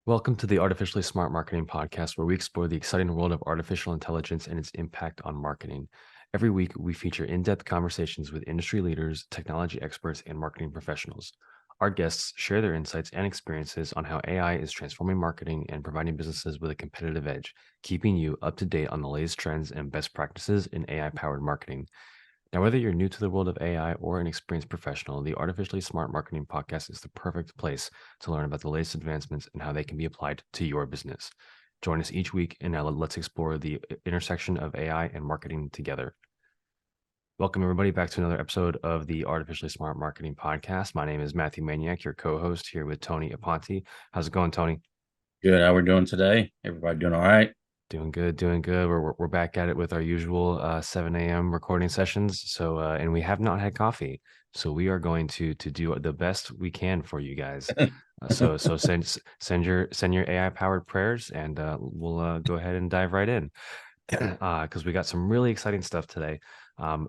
Welcome to the Artificially Smart Marketing Podcast, where we explore the exciting world of artificial intelligence and its impact on marketing. Every week, we feature in depth conversations with industry leaders, technology experts, and marketing professionals. Our guests share their insights and experiences on how AI is transforming marketing and providing businesses with a competitive edge, keeping you up to date on the latest trends and best practices in AI powered marketing. Now, whether you're new to the world of AI or an experienced professional, the Artificially Smart Marketing Podcast is the perfect place to learn about the latest advancements and how they can be applied to your business. Join us each week, and now let's explore the intersection of AI and marketing together. Welcome, everybody, back to another episode of the Artificially Smart Marketing Podcast. My name is Matthew Manyak, your co-host here with Tony Aponte. How's it going, Tony? Good. How we doing today? Everybody doing all right? Doing good, doing good. We're back at it with our usual 7 a.m. recording sessions. So and we have not had coffee, so we are going to do the best we can for you guys. So send your AI powered prayers, and we'll go ahead and dive right in because we got some really exciting stuff today.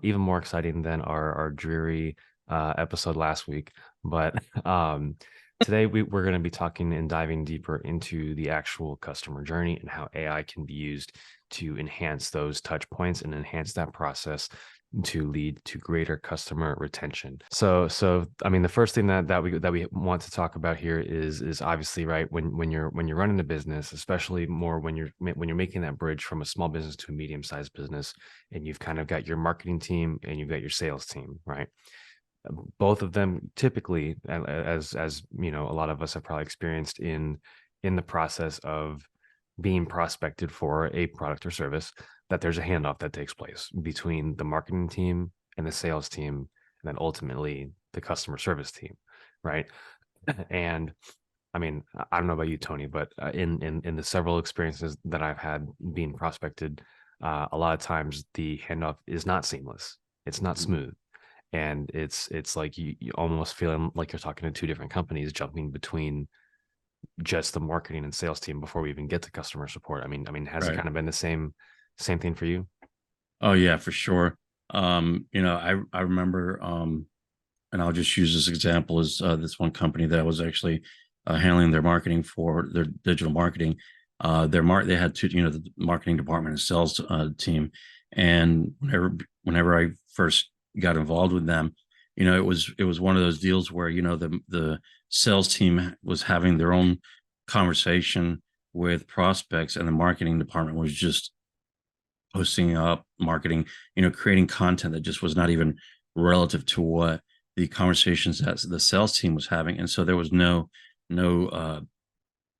Even more exciting than our dreary episode last week. But today we're going to be talking and diving deeper into the actual customer journey and how AI can be used to enhance those touch points and enhance that process to lead to greater customer retention. So I mean, the first thing that we want to talk about here is obviously, right, when you're running a business, especially more when you're making that bridge from a small business to a medium-sized business, and you've kind of got your marketing team and you've got your sales team, right? Both of them typically, as you know, a lot of us have probably experienced in the process of being prospected for a product or service, that there's a handoff that takes place between the marketing team and the sales team, and then ultimately the customer service team, right? And I mean, I don't know about you, Tony, but in the several experiences that I've had being prospected, a lot of times the handoff is not seamless. It's not smooth, and it's like you almost feeling like you're talking to two different companies, jumping between just the marketing and sales team before we even get to customer support. I mean, has it Right. kind of been the same thing for you? Oh yeah, for sure. I remember, and I'll just use this example as this one company that I was actually handling their marketing for their digital marketing. They had two, the marketing department and sales team, and whenever I first got involved with them, it was one of those deals where the sales team was having their own conversation with prospects, and the marketing department was just posting up marketing, creating content that just was not even relative to what the conversations that the sales team was having. And so there was no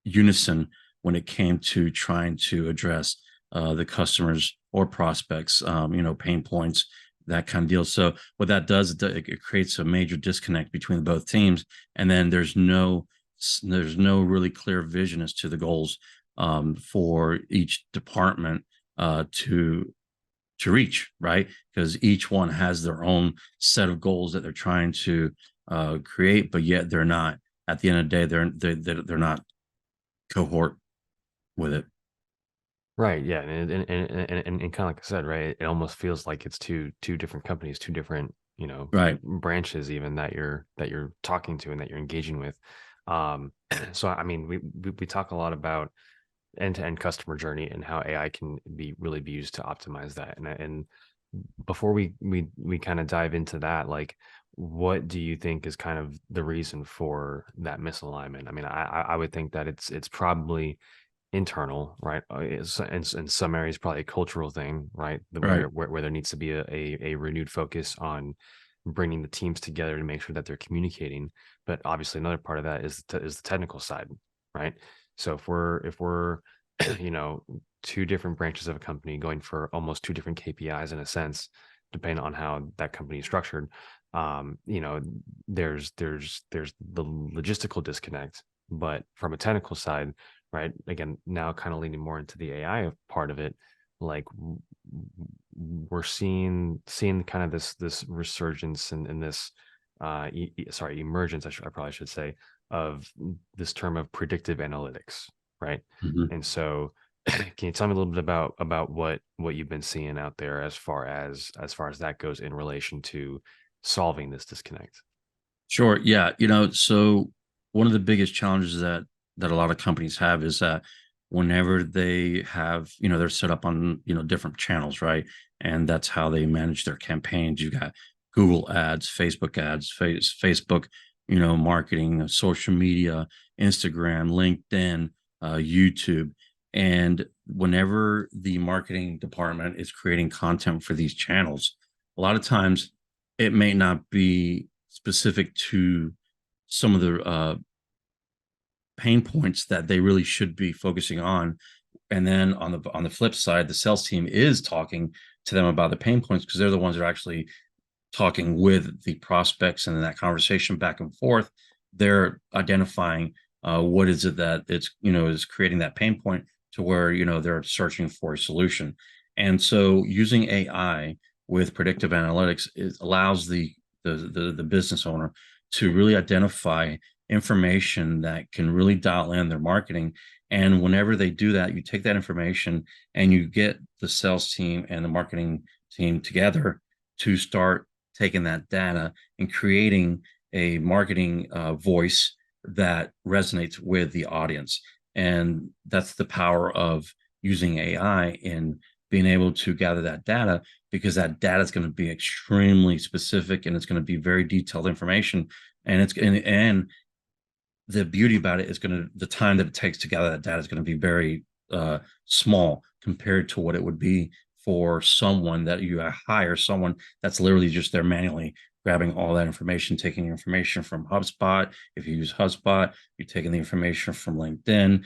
unison when it came to trying to address the customers or prospects, pain points, that kind of deal. So what that does, it creates a major disconnect between both teams, and then there's no really clear vision as to the goals for each department to reach, right? Because each one has their own set of goals that they're trying to create, but yet they're not. At the end of the day, they're not cohort with it. Right. Yeah. And kind of like I said, right, it almost feels like it's two different companies, two different, Right, branches even that you're talking to and that you're engaging with. So I mean, we talk a lot about end-to-end customer journey and how AI can be used to optimize that. And before we kind of dive into that, like, what do you think is kind of the reason for that misalignment? I mean, I would think that it's probably internal, right? In some areas, probably a cultural thing, right? right, Where there needs to be a renewed focus on bringing the teams together to make sure that they're communicating. But obviously, another part of that is the technical side, right? So if we're you know two different branches of a company going for almost two different KPIs in a sense, depending on how that company is structured, um, you know, there's the logistical disconnect, but from a technical side, right? Again, now kind of leaning more into the AI part of it, like we're seeing kind of this resurgence and this sorry, emergence, I probably should say, of this term of predictive analytics, right? mhm. And so can you tell me a little bit about what you've been seeing out there as far as that goes in relation to solving this disconnect? Sure. Yeah. So one of the biggest challenges that that a lot of companies have is that whenever they have, they're set up on, different channels, right? And that's how they manage their campaigns. You got Google ads, Facebook, marketing, social media, Instagram, LinkedIn, YouTube. And whenever the marketing department is creating content for these channels, a lot of times it may not be specific to some of the pain points that they really should be focusing on. And then on the flip side, the sales team is talking to them about the pain points because they're the ones that are actually talking with the prospects, and in that conversation back and forth, they're identifying what is it that it's, is creating that pain point to where, they're searching for a solution. And so using AI with predictive analytics, it allows the business owner to really identify information that can really dial in their marketing. And whenever they do that, you take that information and you get the sales team and the marketing team together to start taking that data and creating a marketing voice that resonates with the audience. And that's the power of using AI in being able to gather that data, because that data is going to be extremely specific and it's going to be very detailed information. And and the beauty about it is the time that it takes to gather that data is going to be very small compared to what it would be for someone that you hire, someone that's literally just there manually grabbing all that information, taking information from HubSpot. If you use HubSpot, you're taking the information from LinkedIn,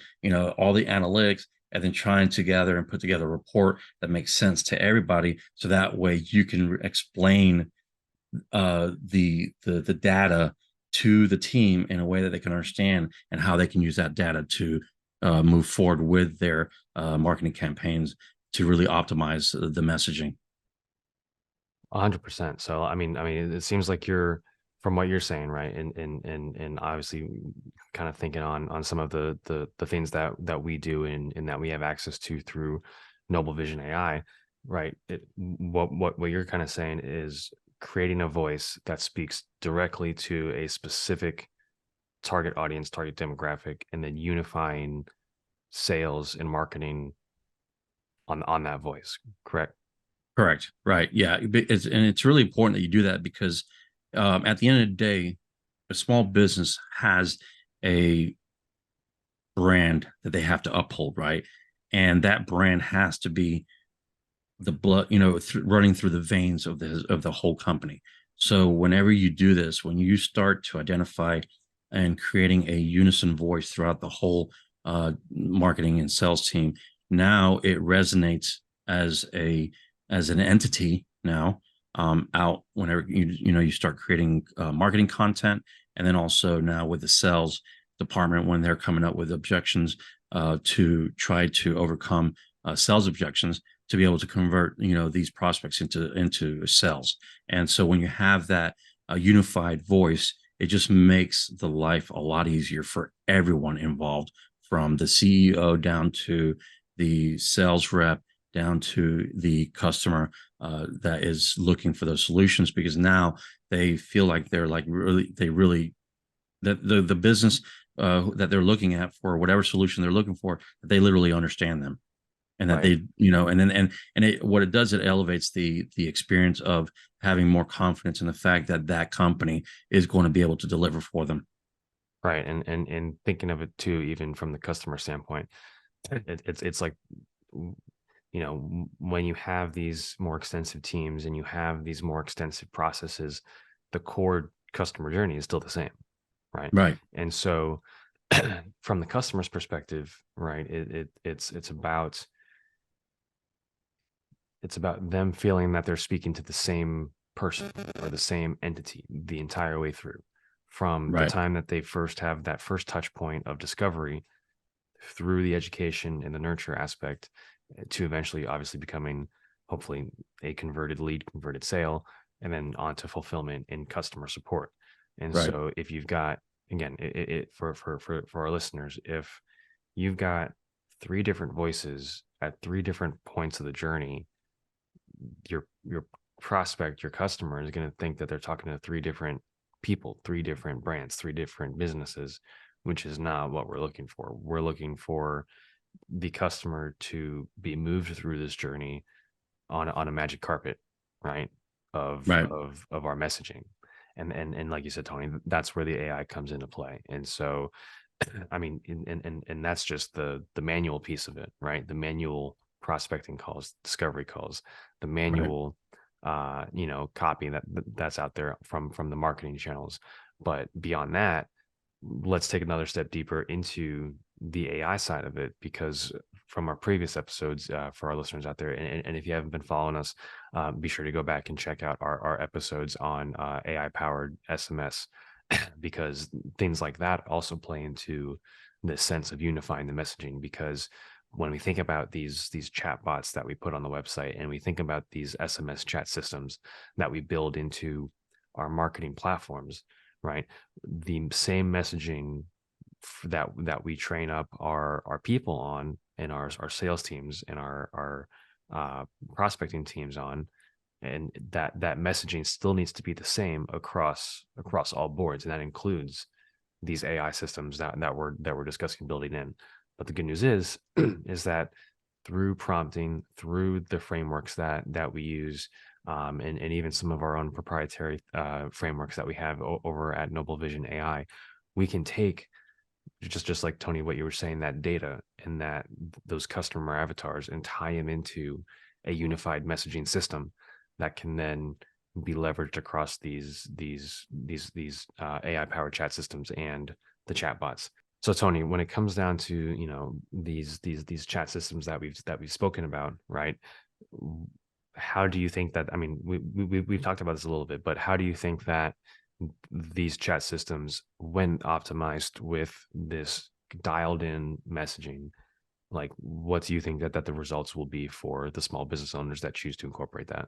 all the analytics, and then trying to gather and put together a report that makes sense to everybody. So that way you can explain the data to the team in a way that they can understand, and how they can use that data to move forward with their marketing campaigns to really optimize the messaging. 100%. So I mean, it seems like you're, from what you're saying, right, and obviously kind of thinking on some of the things that we do and that we have access to through Noble Vision AI, right? What you're kind of saying is creating a voice that speaks directly to a specific target audience, target demographic, and then unifying sales and marketing on that voice. Correct? Correct. Right. Yeah. It's really important that you do that, because at the end of the day, a small business has a brand that they have to uphold, right? And that brand has to be the blood, running through the veins of the whole company. So whenever you do this, when you start to identify and creating a unison voice throughout the whole marketing and sales team, now it resonates as an entity now, out whenever you start creating marketing content. And then also now with the sales department, when they're coming up with objections to try to overcome sales objections, to be able to convert these prospects into sales. And so when you have that unified voice, it just makes the life a lot easier for everyone involved, from the CEO down to the sales rep, down to the customer that is looking for those solutions, because now they feel like they're like really that the business that they're looking at for whatever solution they're looking for, they literally understand them. And that Right. they, and then what it does, it elevates the experience of having more confidence in the fact that that company is going to be able to deliver for them. Right. And thinking of it too, even from the customer standpoint, it's like, when you have these more extensive teams and you have these more extensive processes, the core customer journey is still the same, right? Right. And so from the customer's perspective, right, it's about them feeling that they're speaking to the same person or the same entity the entire way through, from the Right. time that they first have that first touch point of discovery, through the education and the nurture aspect, to eventually obviously becoming, hopefully, a converted lead, converted sale, and then on to fulfillment and customer support. And Right. so if you've got, again, for our listeners, if you've got three different voices at three different points of the journey, your prospect, your customer, is going to think that they're talking to three different people, three different brands, three different businesses, which is not what we're looking for. We're looking for the customer to be moved through this journey on a magic carpet, right? Of Right. of our messaging. And like you said, Tony, that's where the AI comes into play. And so I mean, and that's just the manual piece of it, right? The manual prospecting calls, discovery calls, the Right. manual copy that's out there from the marketing channels. But beyond that, let's take another step deeper into the AI side of it, because from our previous episodes, for our listeners out there, and if you haven't been following us, be sure to go back and check out our episodes on AI powered SMS, because things like that also play into the sense of unifying the messaging. Because when we think about these chatbots that we put on the website, and we think about these SMS chat systems that we build into our marketing platforms, right? The same messaging that we train up our people on, and our sales teams and our prospecting teams on, and that messaging still needs to be the same across all boards, and that includes these AI systems that we're discussing building in. But the good news is is that through prompting, through the frameworks that we use, and even some of our own proprietary frameworks that we have over at Noble Vision AI, we can take just like Tony, what you were saying, that data and those customer avatars, and tie them into a unified messaging system that can then be leveraged across these AI powered chat systems and the chatbots. So Tony, when it comes down to these chat systems that we've spoken about, right? How do you think that? I mean, we've talked about this a little bit, but how do you think that these chat systems, when optimized with this dialed in messaging, like what do you think that the results will be for the small business owners that choose to incorporate that?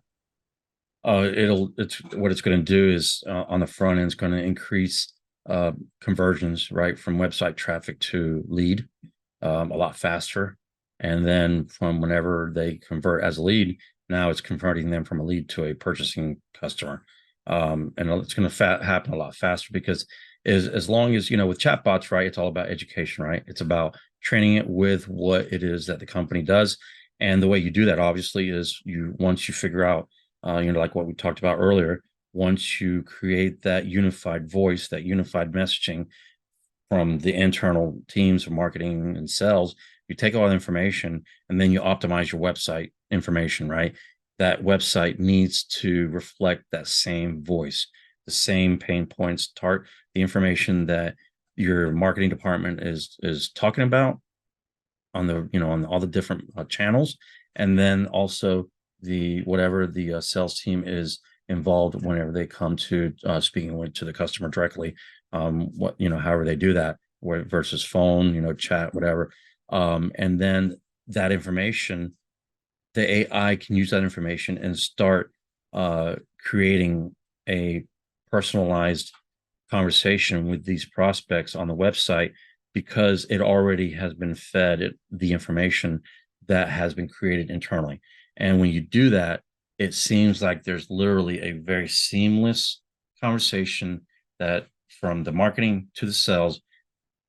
It's what it's going to do is on the front end, it's going to increase conversions, right, from website traffic to lead a lot faster. And then from whenever they convert as a lead, now it's converting them from a lead to a purchasing customer. And it's going to happen a lot faster because as long as, with chatbots, right, it's all about education, right? It's about training it with what it is that the company does. And the way you do that, obviously, is once you figure out, like what we talked about earlier, once you create that unified voice, that unified messaging from the internal teams of marketing and sales, you take all the information and then you optimize your website information, right? That website needs to reflect that same voice, the same pain points, the information that your marketing department is talking about on on all the different channels, and then also the whatever the sales team is involved whenever they come to speaking to the customer directly, however they do that, versus phone, chat, whatever. And then that information, the AI can use that information and start creating a personalized conversation with these prospects on the website, because it already has been fed the information that has been created internally. And when you do that, it seems like there's literally a very seamless conversation that from the marketing to the sales,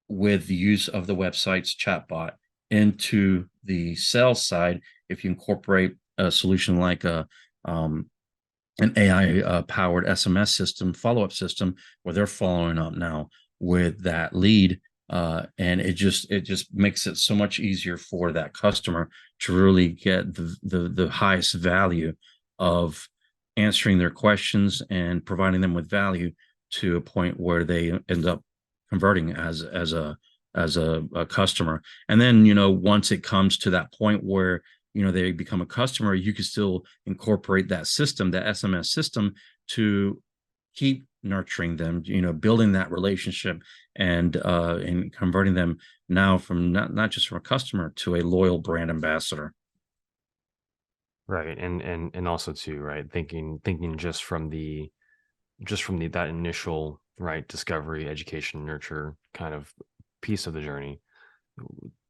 with the use of the website's chatbot into the sales side. If you incorporate a solution like an AI powered SMS system, follow up system, where they're following up now with that lead, and it just makes it so much easier for that customer to really get the highest value of answering their questions and providing them with value to a point where they end up converting as a customer. And then, once it comes to that point where they become a customer, you can still incorporate that system, that SMS system, to keep nurturing them, building that relationship, and converting them now from not just from a customer to a loyal brand ambassador. Right. And also too, right, thinking just from the that initial, right, discovery, education, nurture kind of piece of the journey,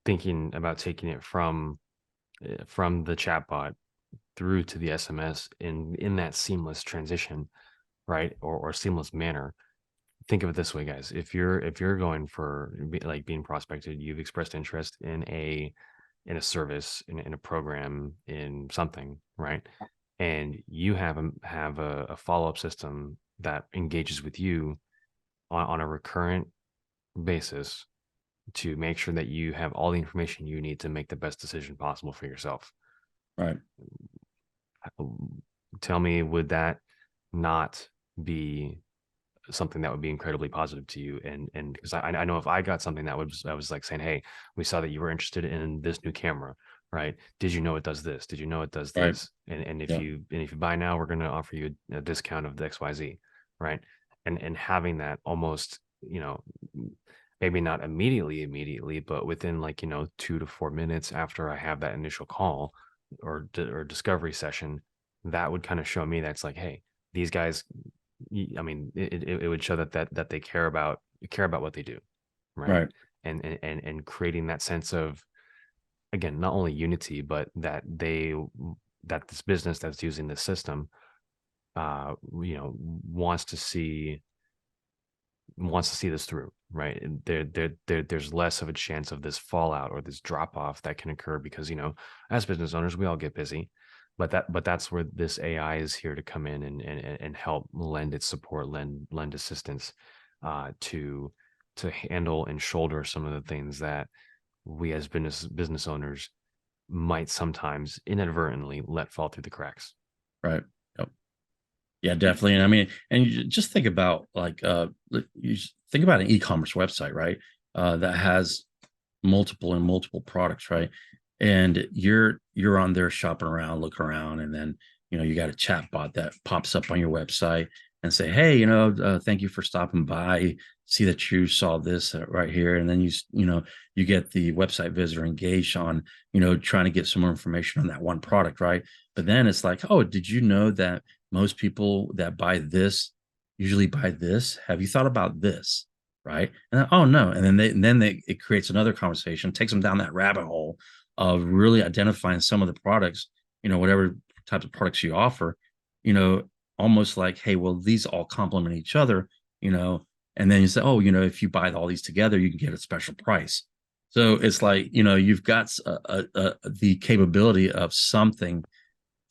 thinking about taking it from the chatbot through to the SMS in that seamless transition, right, or seamless manner, think of it this way, guys. If you're going for like being prospected, you've expressed interest in a service, in a program, in something, right? And you have a follow up system that engages with you on a recurrent basis to make sure that you have all the information you need to make the best decision possible for yourself. Right. Tell me, would that not be something that would be incredibly positive to you? And because I know if I got something that was, I was like saying, hey, we saw that you were interested in this new camera, right? Did you know it does this? Did you know it does Right. this? And Yeah. if you buy now, we're going to offer you a discount of the XYZ, right? And having that almost, maybe not immediately, but within like, 2 to 4 minutes after I have that initial call or discovery session, that would kind of show me that's like, hey, these guys, I mean, it would show that they care about what they do, right? Right. And creating that sense of, again, not only unity, but that this business that's using this system, wants to see this through, right? And there's less of a chance of this fallout or this drop off that can occur because, as business owners, we all get busy, but that's where this AI is here to come in and help lend its support, lend assistance, to handle and shoulder some of the things that we as business owners might sometimes inadvertently let fall through the cracks. Right. Yep. Yeah, definitely. And I mean, and you just think about like think about an e-commerce website, right? That has multiple products, right? And you're on there shopping around, looking around, and then you got a chat bot that pops up on your website and say, hey, thank you for stopping by. See that you saw this right here, and then you get the website visitor engaged on trying to get some more information on that one product, right? But then it's like, oh, did you know that most people that buy this usually buy this? Have you thought about this? Right. And then, oh no. And then it creates another conversation, takes them down that rabbit hole of really identifying some of the products, whatever types of products you offer, you know, almost like, hey, well, these all complement each other, you know, and then you say, oh, if you buy all these together, you can get a special price. So it's like, you've got the capability of something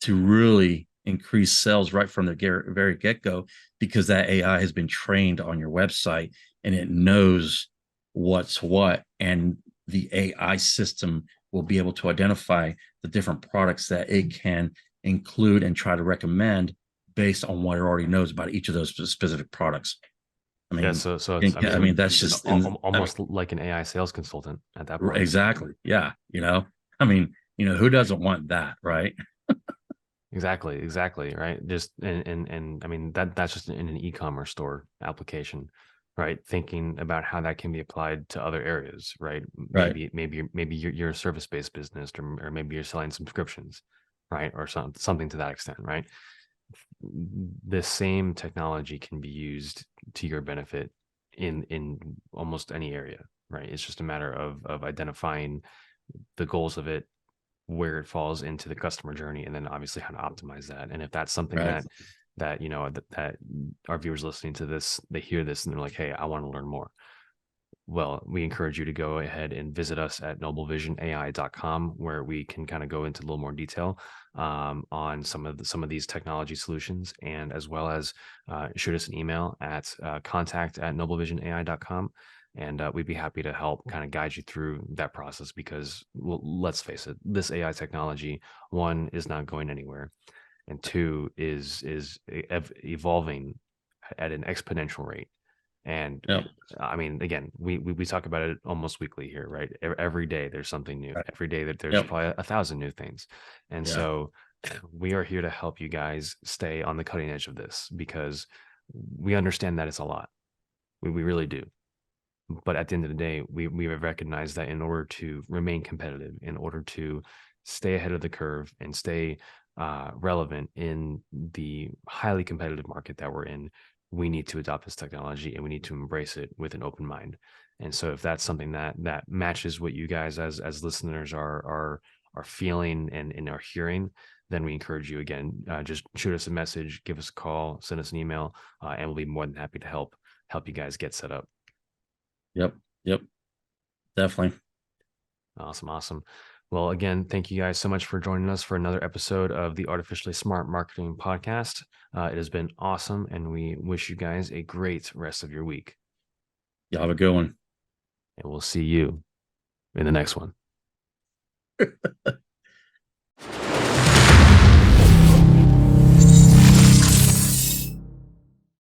to really increase sales right from the very get-go, because that AI has been trained on your website and it knows what's what, and the AI system will be able to identify the different products that it can include and try to recommend based on what it already knows about each of those specific products. I Yeah, mean, so it's, I I mean, mean that's just I mean, almost like an AI sales consultant at that point. exactly. Yeah, I mean, who doesn't want that, right? Exactly, right? Just and I mean that's just in an e-commerce store application, right? Thinking about how that can be applied to other areas, right? Right. Maybe you're a service-based business, or maybe you're selling subscriptions, right? Or something to that extent, right? The same technology can be used to your benefit in almost any area, right? It's just a matter of identifying the goals of it, where it falls into the customer journey, and then obviously how to optimize that. And if that's something Right. that our viewers listening to this, they hear this and they're like, hey, I want to learn more, well, we encourage you to go ahead and visit us at noblevisionai.com, where we can kind of go into a little more detail, on some of these technology solutions, and as well as shoot us an email at contact@noblevisionai.com. And we'd be happy to help kind of guide you through that process, because, well, let's face it, this AI technology, one, is not going anywhere, and two, is evolving at an exponential rate. And Yep. I mean, again, we talk about it almost weekly here, right? Every day there's something new. Right. Every day that there's Yep. probably 1,000 new things. And Yeah. so we are here to help you guys stay on the cutting edge of this, because we understand that it's a lot. We really do. But at the end of the day, we have recognized that in order to remain competitive, in order to stay ahead of the curve and stay relevant in the highly competitive market that we're in, we need to adopt this technology and we need to embrace it with an open mind. And so, if that's something that matches what you guys as listeners are feeling and are hearing, then we encourage you, again, just shoot us a message, give us a call, send us an email, and we'll be more than happy to help help you guys get set up. Yep. Yep. Definitely. Awesome. Awesome. Well, again, thank you guys so much for joining us for another episode of the Artificially Smart Marketing Podcast. It has been awesome, and we wish you guys a great rest of your week. Y'all have a good one. And we'll see you in the next one.